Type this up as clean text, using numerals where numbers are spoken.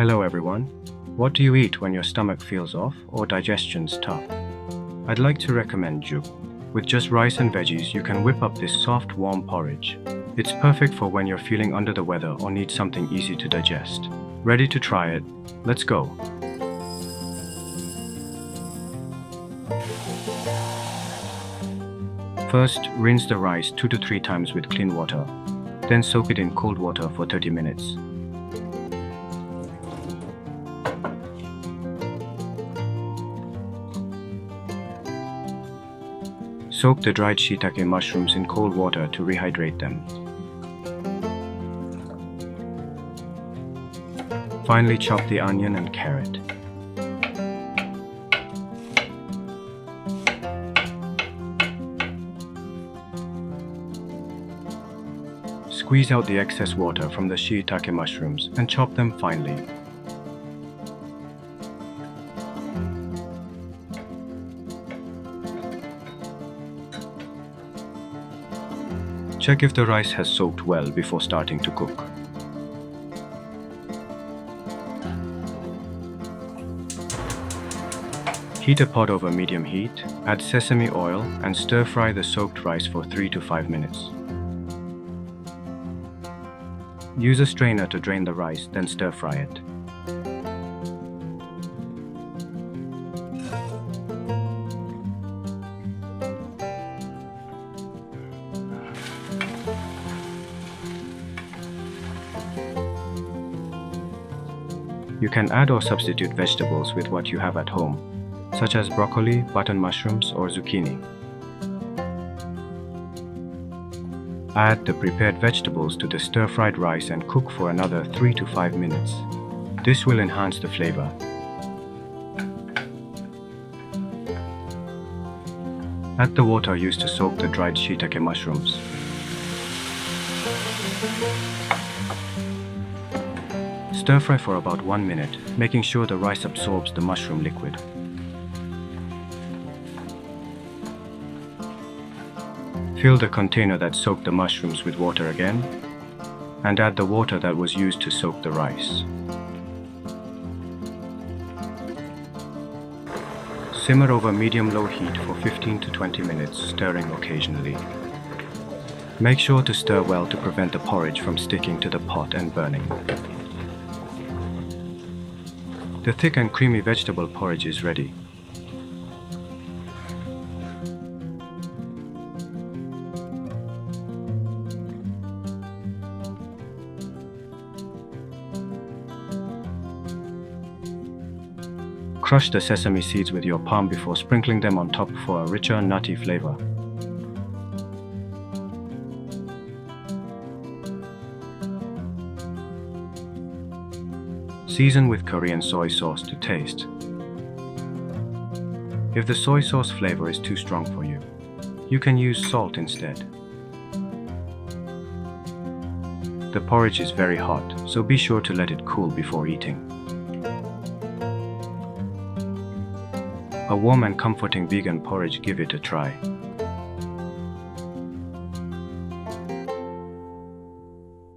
Hello everyone. What do you eat when your stomach feels off or digestion's tough? I'd like to recommend jus. With just rice and veggies, you can whip up this soft, warm porridge. It's perfect for when you're feeling under the weather or need something easy to digest. Ready to try it? Let's go. First, rinse the rice 2 to 3 times with clean water. Then soak it in cold water for 30 minutes. Soak the dried shiitake mushrooms in cold water to rehydrate them. Finely chop the onion and carrot. Squeeze out the excess water from the shiitake mushrooms and chop them finely. Check if the rice has soaked well before starting to cook. Heat a pot over medium heat, add sesame oil and stir-fry the soaked rice for 3 to 5 minutes. Use a strainer to drain the rice, then stir-fry it. You can add or substitute vegetables with what you have at home, such as broccoli, button mushrooms, or zucchini. Add the prepared vegetables to the stir-fried rice and cook for another 3 to 5 minutes. This will enhance the flavor. Add the water used to soak the dried shiitake mushrooms. Stir-fry for about 1 minute, making sure the rice absorbs the mushroom liquid. Fill the container that soaked the mushrooms with water again, and add the water that was used to soak the rice. Simmer over medium-low heat for 15 to 20 minutes, stirring occasionally. Make sure to stir well to prevent the porridge from sticking to the pot and burning. The thick and creamy vegetable porridge is ready. Crush the sesame seeds with your palm before sprinkling them on top for a richer, nutty flavor. Season with Korean soy sauce to taste. If the soy sauce flavor is too strong for you, you can use salt instead. The porridge is very hot, so be sure to let it cool before eating. A warm and comforting vegan porridge, give it a try.